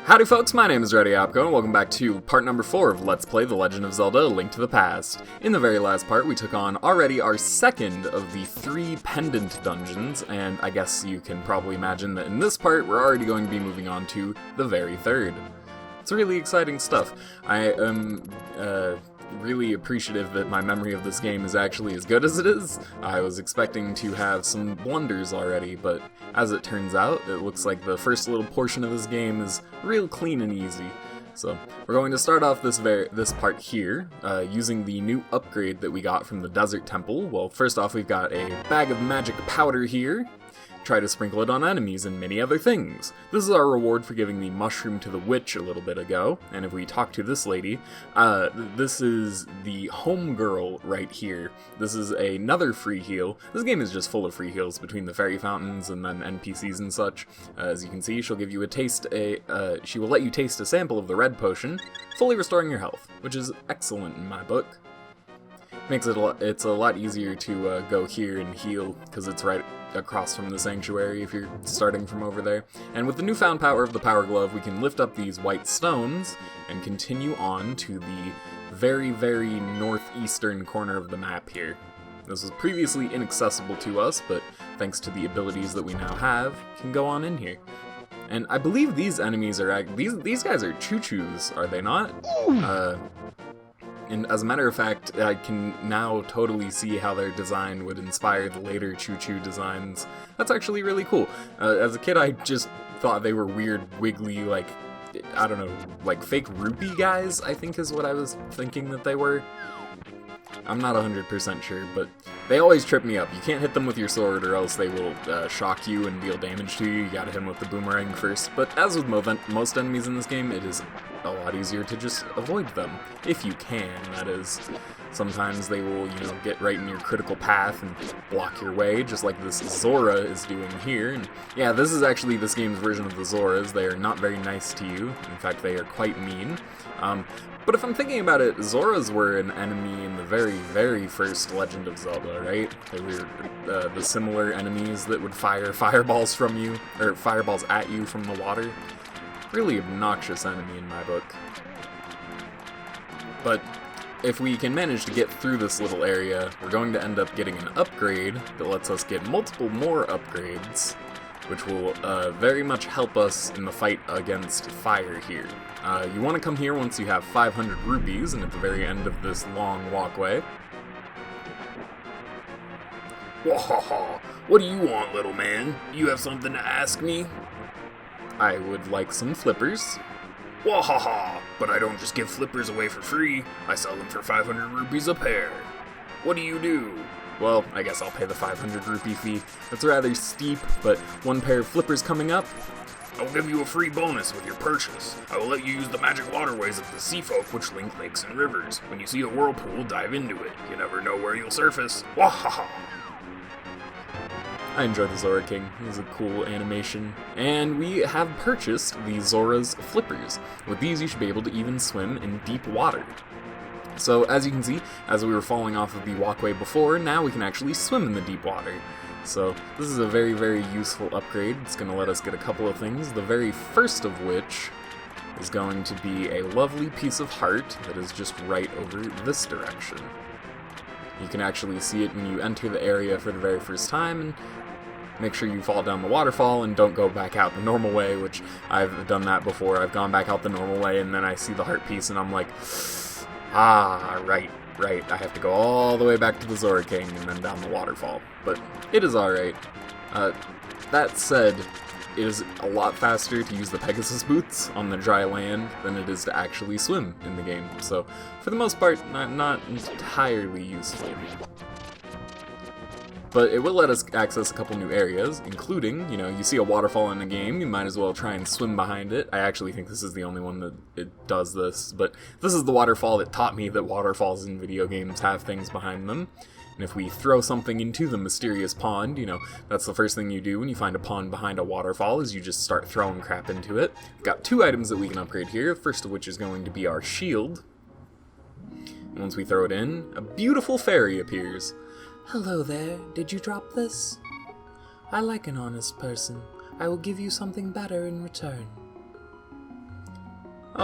Howdy folks, my name is ReadyOpco, and welcome back to part number 4 of Let's Play The Legend of Zelda: A Link to the Past. In the very last part, we took on already our second of the 3 pendant dungeons, and I guess you can probably imagine that in this part, we're already going to be moving on to the very third. It's really exciting stuff. I am really appreciative that my memory of this game is actually as good as it is. I was expecting to have some blunders already, but as it turns out, it looks like the first little portion of this game is real clean and easy. So, we're going to start off this part here, using the new upgrade that we got from the Desert Temple. Well, first off, we've got a bag of magic powder here. Try to sprinkle it on enemies and many other things. This is our reward for giving the mushroom to the witch a little bit ago, and if we talk to this lady, this is the homegirl right here. This is another free heal. This game is just full of free heals between the fairy fountains and then NPCs and such. As you can see, she'll give you a taste, she will let you taste a sample of the red potion, fully restoring your health, which is excellent in my book. Makes it it's a lot easier to go here and heal, because it's right across from the sanctuary if you're starting from over there. And with the newfound power of the Power Glove, we can lift up these white stones and continue on to the very, very northeastern corner of the map here. This was previously inaccessible to us, but thanks to the abilities that we now have, can go on in here. And I believe these enemies are these guys are choo-choos, are they not? And as a matter of fact, I can now totally see how their design would inspire the later Choo-Choo designs. That's actually really cool. As a kid, I just thought they were weird, wiggly, like, I don't know, like fake rupee guys, I think is what I was thinking that they were. I'm not 100% sure, but they always trip me up. You can't hit them with your sword or else they will shock you and deal damage to you. You gotta hit them with the boomerang first. But as with most enemies in this game, it is a lot easier to just avoid them. If you can, that is. Sometimes they will, get right in your critical path and block your way, just like this Zora is doing here. And yeah, this is actually this game's version of the Zoras. They are not very nice to you. In fact, they are quite mean. But if I'm thinking about it, Zoras were an enemy in the very, very first Legend of Zelda, right? They were the similar enemies that would fire fireballs from you, or fireballs at you from the water. Really obnoxious enemy in my book. But if we can manage to get through this little area, we're going to end up getting an upgrade that lets us get multiple more upgrades, which will very much help us in the fight against fire here. You want to come here once you have 500 rupees, and at the very end of this long walkway. Wahaha! What do you want, little man? You have something to ask me? I would like some flippers. Wahaha! But I don't just give flippers away for free. I sell them for 500 rupees a pair. What do you do? Well, I guess I'll pay the 500 rupee fee. That's rather steep, but one pair of flippers coming up. I'll give you a free bonus with your purchase. I will let you use the magic waterways of the sea folk which link lakes and rivers. When you see a whirlpool, dive into it. You never know where you'll surface. Wahaha! I enjoy the Zora King. It was a cool animation. And we have purchased the Zoras Flippers. With these, you should be able to even swim in deep water. So, as you can see, as we were falling off of the walkway before, now we can actually swim in the deep water. So, this is a very, very useful upgrade. It's going to let us get a couple of things, the very first of which is going to be a lovely piece of heart that is just right over this direction. You can actually see it when you enter the area for the very first time, and make sure you fall down the waterfall and don't go back out the normal way, which I've done that before. I've gone back out the normal way, and then I see the heart piece, and I'm like, right, I have to go all the way back to the Zora King and then down the waterfall. But it is alright. That said, it is a lot faster to use the Pegasus boots on the dry land than it is to actually swim in the game. So, for the most part, not entirely useful. But it will let us access a couple new areas, including, you see a waterfall in the game, you might as well try and swim behind it. I actually think this is the only one that it does this, but this is the waterfall that taught me that waterfalls in video games have things behind them. And if we throw something into the mysterious pond, that's the first thing you do when you find a pond behind a waterfall, is you just start throwing crap into it. We've got 2 items that we can upgrade here, first of which is going to be our shield. And once we throw it in, a beautiful fairy appears. Hello there, did you drop this? I like an honest person. I will give you something better in return.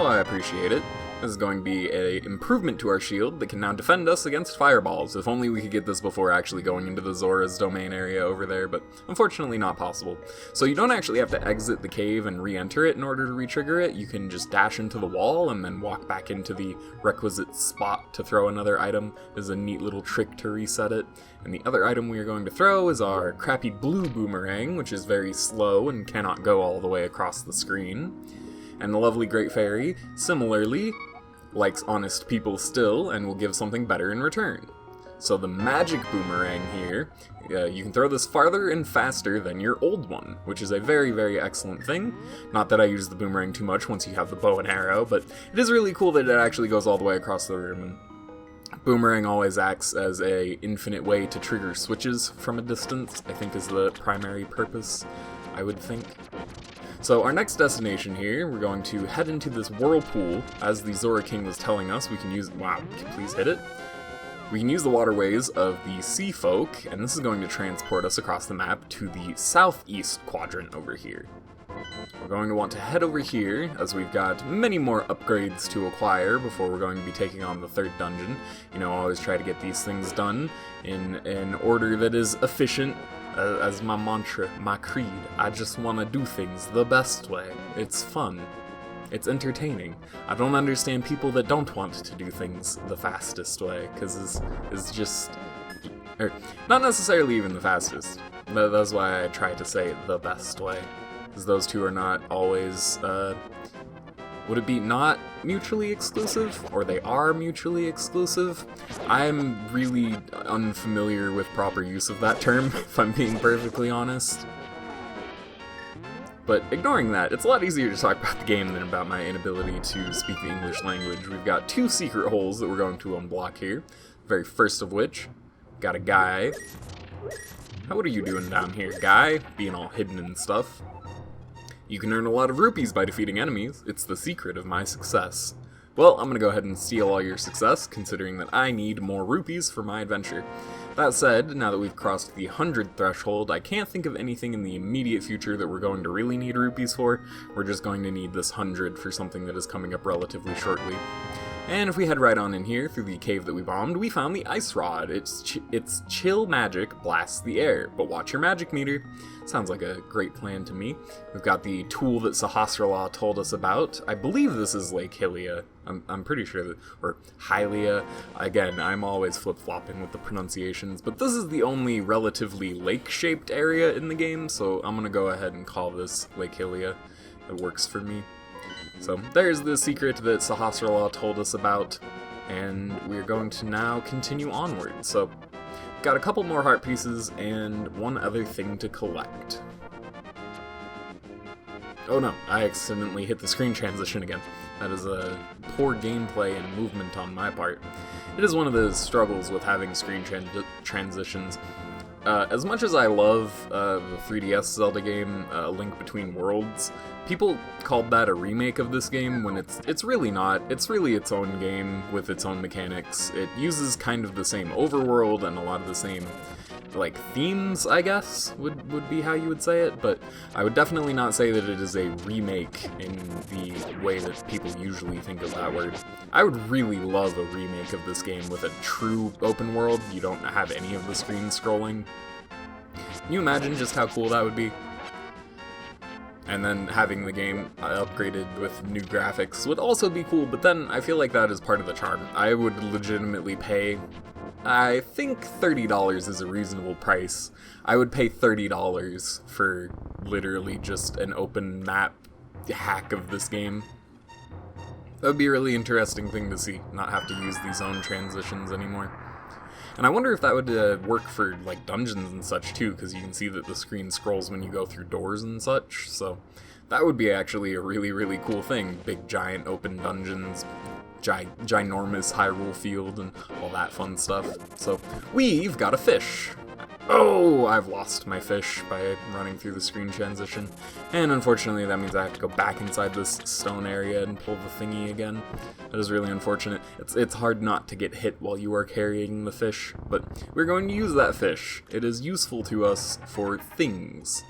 Oh, I appreciate it. This is going to be an improvement to our shield that can now defend us against fireballs. If only we could get this before actually going into the Zora's domain area over there, but unfortunately not possible. So you don't actually have to exit the cave and re-enter it in order to re-trigger it. You can just dash into the wall and then walk back into the requisite spot to throw another item. There's a neat little trick to reset it. And the other item we are going to throw is our crappy blue boomerang, which is very slow and cannot go all the way across the screen. And the lovely Great Fairy, similarly, likes honest people still and will give something better in return. So the magic boomerang here, you can throw this farther and faster than your old one, which is a very, very excellent thing. Not that I use the boomerang too much once you have the bow and arrow, but it is really cool that it actually goes all the way across the room. And boomerang always acts as a infinite way to trigger switches from a distance, I think is the primary purpose, I would think. So our next destination here, we're going to head into this whirlpool. As the Zora King was telling us, we can use... Wow, please hit it. We can use the waterways of the sea folk, and this is going to transport us across the map to the southeast quadrant over here. We're going to want to head over here, as we've got many more upgrades to acquire before we're going to be taking on the third dungeon. You know, always try to get these things done in an order that is efficient. As my mantra, my creed, I just want to do things the best way. It's fun. It's entertaining. I don't understand people that don't want to do things the fastest way, because it's just... not necessarily even the fastest. That's why I try to say the best way, because those two are not always... would it be not mutually exclusive, or they are mutually exclusive? I'm really unfamiliar with proper use of that term, if I'm being perfectly honest. But ignoring that, it's a lot easier to talk about the game than about my inability to speak the English language. We've got two secret holes that we're going to unblock here. The very first of which, got a guy. What are you doing down here, guy? Being all hidden and stuff. You can earn a lot of rupees by defeating enemies. It's the secret of my success. Well, I'm gonna go ahead and steal all your success, considering that I need more rupees for my adventure. That said, now that we've crossed the 100 threshold, I can't think of anything in the immediate future that we're going to really need rupees for. We're just going to need this 100 for something that is coming up relatively shortly. And if we head right on in here, through the cave that we bombed, we found the ice rod. Its chill magic blasts the air, but watch your magic meter. Sounds like a great plan to me. We've got the tool that Sahasrahla told us about. I believe this is Lake Hylia. I'm pretty sure that, or Hylia. Again, I'm always flip-flopping with the pronunciations, but this is the only relatively lake-shaped area in the game, so I'm gonna go ahead and call this Lake Hylia. It works for me. So there's the secret that Sahasrahla told us about, and we're going to now continue onward. So, got a couple more heart pieces and one other thing to collect. Oh no, I accidentally hit the screen transition again. That is a poor gameplay and movement on my part. It is one of the struggles with having screen transitions. As much as I love the 3DS Zelda game, Link Between Worlds, people called that a remake of this game when it's really not. It's really its own game with its own mechanics. It uses kind of the same overworld and a lot of the same, like, themes, I guess, would be how you would say it, but I would definitely not say that it is a remake in the way that people usually think of that word. I would really love a remake of this game with a true open world. You don't have any of the screen scrolling. Can you imagine just how cool that would be? And then having the game upgraded with new graphics would also be cool, but then I feel like that is part of the charm. I would legitimately pay... I think $30 is a reasonable price. I would pay $30 for literally just an open map hack of this game. That would be a really interesting thing to see, not have to use these zone transitions anymore. And I wonder if that would work for, like, dungeons and such too, because you can see that the screen scrolls when you go through doors and such, so that would be actually a really, really cool thing. Big, giant, open dungeons, ginormous Hyrule field, and all that fun stuff. So, we've got a fish! Oh, I've lost my fish by running through the screen transition. And unfortunately that means I have to go back inside this stone area and pull the thingy again. That is really unfortunate. It's hard not to get hit while you are carrying the fish, but we're going to use that fish. It is useful to us for things.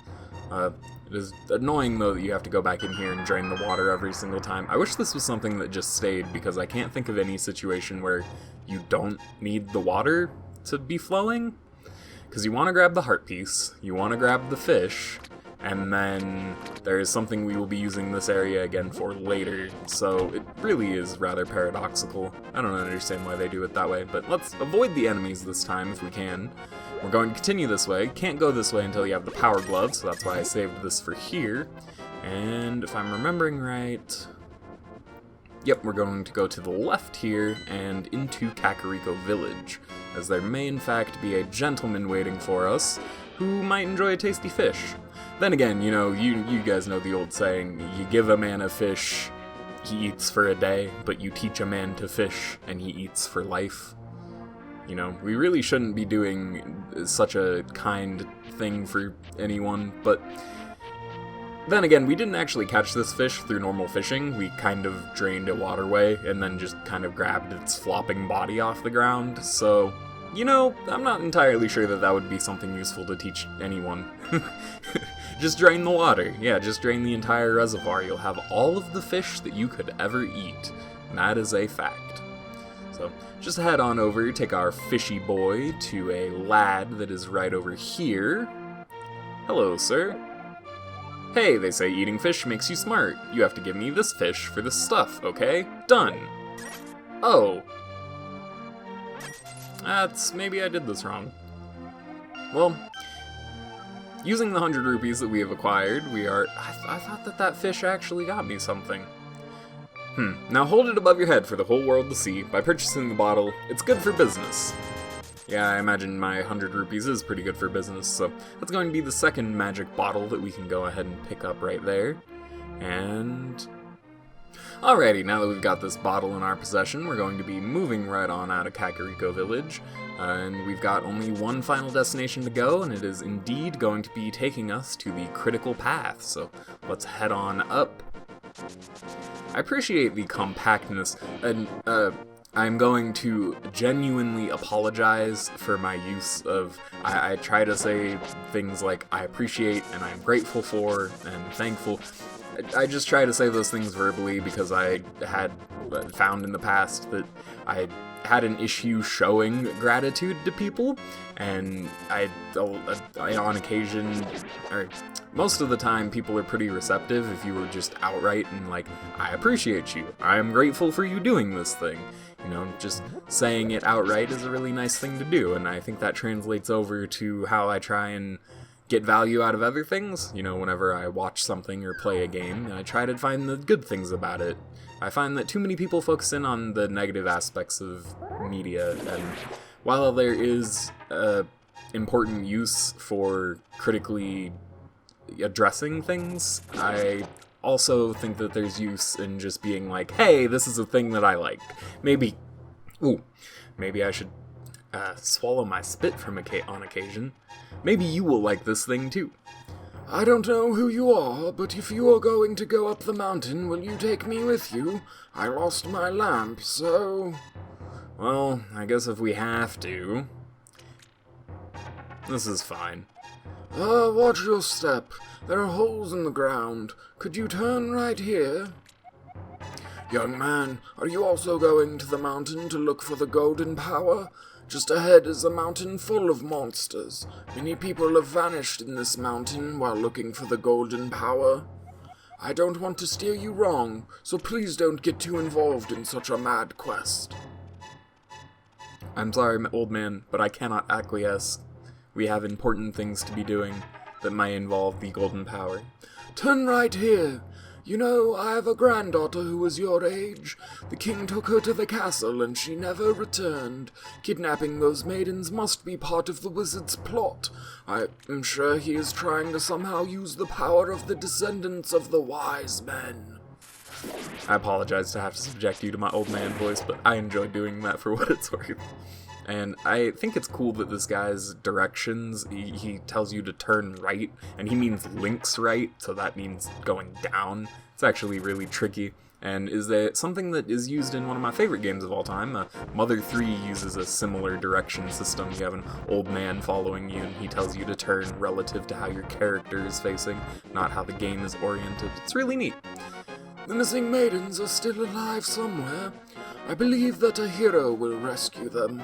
It is annoying, though, that you have to go back in here and drain the water every single time. I wish this was something that just stayed, because I can't think of any situation where you don't need the water to be flowing. Because you want to grab the heart piece, you want to grab the fish, and then there is something we will be using this area again for later, so it really is rather paradoxical. I don't understand why they do it that way, but let's avoid the enemies this time if we can. We're going to continue this way. Can't go this way until you have the power glove, so that's why I saved this for here. And if I'm remembering right... Yep, we're going to go to the left here and into Kakariko Village, as there may in fact be a gentleman waiting for us who might enjoy a tasty fish. Then again, you know, you guys know the old saying, you give a man a fish, he eats for a day, but you teach a man to fish, and he eats for life. You know, we really shouldn't be doing such a kind thing for anyone, but then again, we didn't actually catch this fish through normal fishing. We kind of drained a waterway and then just kind of grabbed its flopping body off the ground, so, you know, I'm not entirely sure that that would be something useful to teach anyone. Just drain the water. Yeah, just drain the entire reservoir. You'll have all of the fish that you could ever eat, and that is a fact. So, just head on over, take our fishy boy to a lad that is right over here. Hello, sir. Hey, they say eating fish makes you smart. You have to give me this fish for this stuff, okay? Done. Oh. Maybe I did this wrong. Well, using the 100 rupees that we have acquired, I thought that fish actually got me something. Now hold it above your head for the whole world to see. By purchasing the bottle, it's good for business. Yeah, I imagine my 100 rupees is pretty good for business, so that's going to be the second magic bottle that we can go ahead and pick up right there. And... alrighty, now that we've got this bottle in our possession, we're going to be moving right on out of Kakariko Village. And we've got only one final destination to go, and it is indeed going to be taking us to the critical path, so let's head on up. I appreciate the compactness, and I'm going to genuinely apologize for my use of, I try to say things like I appreciate and I'm grateful for and thankful. I just try to say those things verbally because I had found in the past that I had an issue showing gratitude to people, and I on occasion, or most of the time, people are pretty receptive if you were just outright and like, I appreciate you, I'm grateful for you doing this thing. You know, just saying it outright is a really nice thing to do, and I think that translates over to how I try and get value out of other things. You know, whenever I watch something or play a game, I try to find the good things about it. I find that too many people focus in on the negative aspects of media, and while there is important use for critically addressing things, I also think that there's use in just being like, hey, this is a thing that I like. Maybe I should swallow my spit on occasion. Maybe you will like this thing too. I don't know who you are, but if you are going to go up the mountain, will you take me with you? I lost my lamp, so... Well, I guess if we have to... This is fine. Watch your step. There are holes in the ground. Could you turn right here? Young man, are you also going to the mountain to look for the golden power? Just ahead is a mountain full of monsters. Many people have vanished in this mountain while looking for the golden power. I don't want to steer you wrong, so please don't get too involved in such a mad quest. I'm sorry, old man, but I cannot acquiesce. We have important things to be doing that might involve the golden power. Turn right here. You know, I have a granddaughter who was your age. The king took her to the castle and she never returned. Kidnapping those maidens must be part of the wizard's plot. I am sure he is trying to somehow use the power of the descendants of the wise men. I apologize to have to subject you to my old man voice, but I enjoy doing that for what it's worth. And I think it's cool that this guy's directions, he tells you to turn right, and he means links right, so that means going down. It's actually really tricky, and is something that is used in one of my favorite games of all time. Mother 3 uses a similar direction system. You have an old man following you, and he tells you to turn relative to how your character is facing, not how the game is oriented. It's really neat. The missing maidens are still alive somewhere. I believe that a hero will rescue them.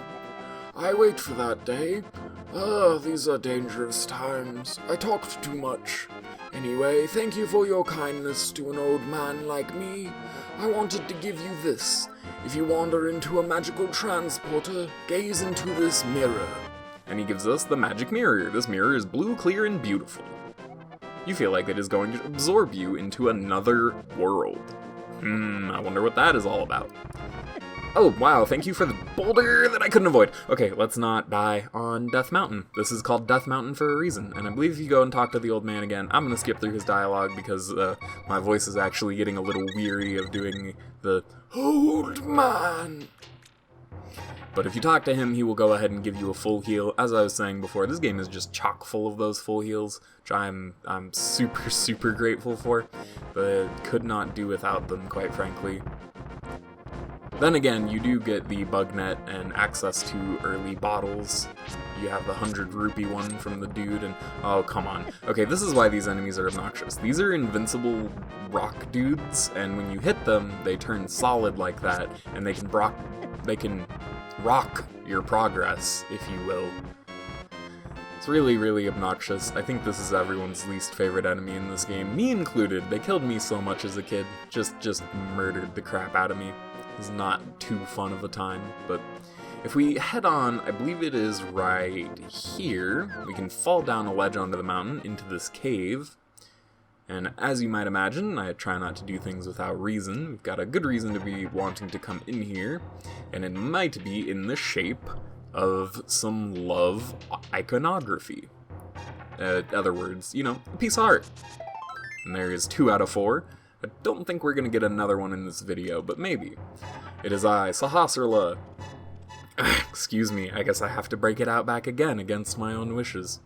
I wait for that day. These are dangerous times. I talked too much. Anyway, thank you for your kindness to an old man like me. I wanted to give you this. If you wander into a magical transporter, gaze into this mirror. And he gives us the magic mirror. This mirror is blue, clear, and beautiful. You feel like it is going to absorb you into another world. I wonder what that is all about. Oh, wow, thank you for the boulder that I couldn't avoid. Okay, let's not die on Death Mountain. This is called Death Mountain for a reason, and I believe if you go and talk to the old man again, I'm gonna skip through his dialogue because my voice is actually getting a little weary of doing the old man. But if you talk to him, he will go ahead and give you a full heal. As I was saying before, this game is just chock full of those full heals, which I'm super, super grateful for, but could not do without them, quite frankly. Then again, you do get the bug net and access to early bottles. You have the 100 rupee one from the dude, and oh, come on. Okay, this is why these enemies are obnoxious. These are invincible rock dudes, and when you hit them, they turn solid like that, and they can rock your progress, if you will. It's really, really obnoxious. I think this is everyone's least favorite enemy in this game, me included. They killed me so much as a kid, just murdered the crap out of me. It's not too fun of a time, but if we head on, I believe it is right here, we can fall down a ledge onto the mountain into this cave. And as you might imagine, I try not to do things without reason. We've got a good reason to be wanting to come in here, and it might be in the shape of some love iconography. In other words, you know, a piece of art. And there is 2 out of 4. I don't think we're going to get another one in this video, but maybe. It is I, Sahasrahla. Excuse me, I guess I have to break it out back again against my own wishes.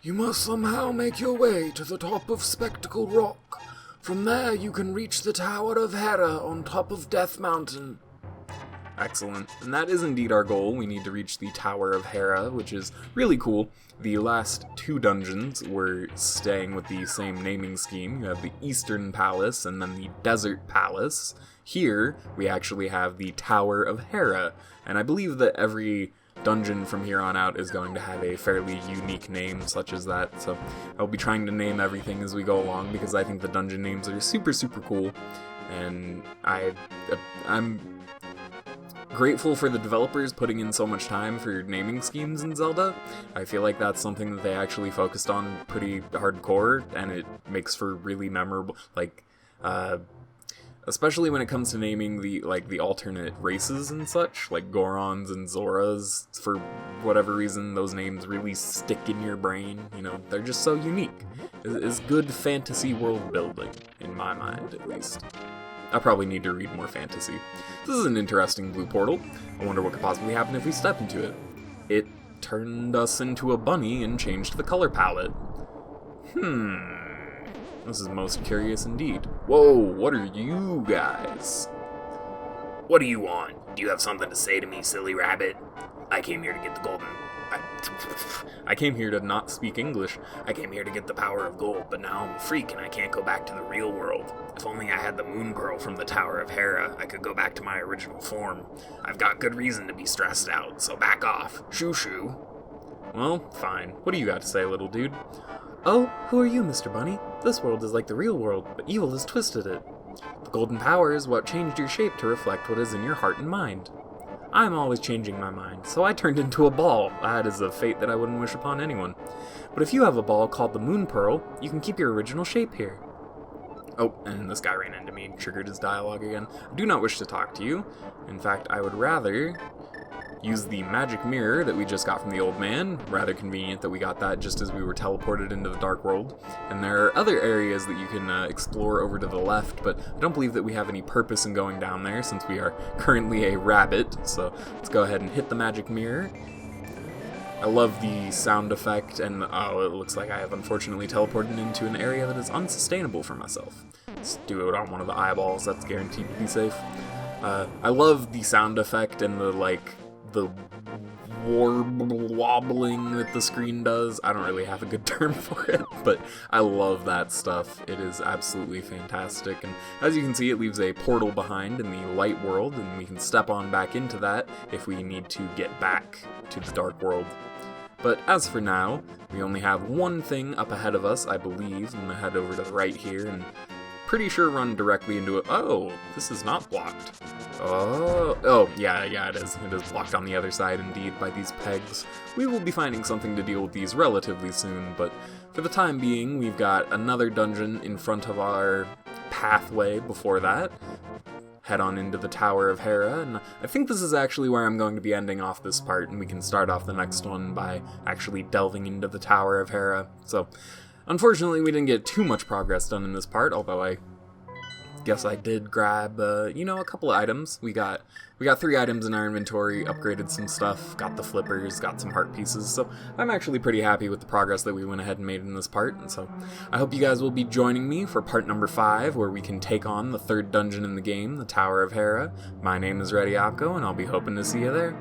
You must somehow make your way to the top of Spectacle Rock. From there you can reach the Tower of Hera on top of Death Mountain. Excellent. And that is indeed our goal. We need to reach the Tower of Hera, which is really cool. The last 2 dungeons were staying with the same naming scheme. You have the Eastern Palace and then the Desert Palace. Here, we actually have the Tower of Hera. And I believe that every dungeon from here on out is going to have a fairly unique name such as that, so I'll be trying to name everything as we go along because I think the dungeon names are super, super cool, and I'm grateful for the developers putting in so much time for naming schemes in Zelda. I feel like that's something that they actually focused on pretty hardcore, and it makes for really memorable, especially when it comes to naming the alternate races and such, like Gorons and Zoras. For whatever reason, those names really stick in your brain. You know, they're just so unique. It's good fantasy world building, in my mind, at least. I probably need to read more fantasy. This is an interesting blue portal. I wonder what could possibly happen if we step into it. It turned us into a bunny and changed the color palette. This is most curious indeed. Whoa, what are you guys? What do you want? Do you have something to say to me, silly rabbit? I came here to get the golden... I came here to not speak English. I came here to get the power of gold, but now I'm a freak and I can't go back to the real world. If only I had the moon pearl from the Tower of Hera, I could go back to my original form. I've got good reason to be stressed out, so back off. Shoo-shoo. Well, fine. What do you got to say, little dude? Oh, who are you, Mr. Bunny? This world is like the real world, but evil has twisted it. The golden power is what changed your shape to reflect what is in your heart and mind. I'm always changing my mind, so I turned into a ball. That is a fate that I wouldn't wish upon anyone. But if you have a ball called the Moon Pearl, you can keep your original shape here. Oh, and this guy ran into me, triggered his dialogue again. I do not wish to talk to you. In fact, I would rather use the magic mirror that we just got from the old man. Rather convenient that we got that just as we were teleported into the dark world. And there are other areas that you can explore over to the left, but I don't believe that we have any purpose in going down there since we are currently a rabbit. So let's go ahead and hit the magic mirror. I love the sound effect, and oh, it looks like I have unfortunately teleported into an area that is unsustainable for myself. Let's do it on one of the eyeballs, that's guaranteed to be safe. I love the sound effect and the wobbling that the screen does. I don't really have a good term for it, but I love that stuff. It is absolutely fantastic, and as you can see, it leaves a portal behind in the light world, and we can step on back into that if we need to get back to the dark world. But as for now, we only have one thing up ahead of us, I believe. I'm gonna head over to the right here and pretty sure run directly into it. Oh, this is not blocked. Oh, yeah, it is. It is blocked on the other side, indeed, by these pegs. We will be finding something to deal with these relatively soon, but for the time being, we've got another dungeon in front of our pathway before that. Head on into the Tower of Hera, and I think this is actually where I'm going to be ending off this part, and we can start off the next one by actually delving into the Tower of Hera. So, unfortunately, we didn't get too much progress done in this part, although I guess I did grab, a couple of items. We got 3 items in our inventory, upgraded some stuff, got the flippers, got some heart pieces, so I'm actually pretty happy with the progress that we went ahead and made in this part, and so I hope you guys will be joining me for part number 5, where we can take on the 3rd dungeon in the game, the Tower of Hera. My name is Ready Opco, and I'll be hoping to see you there.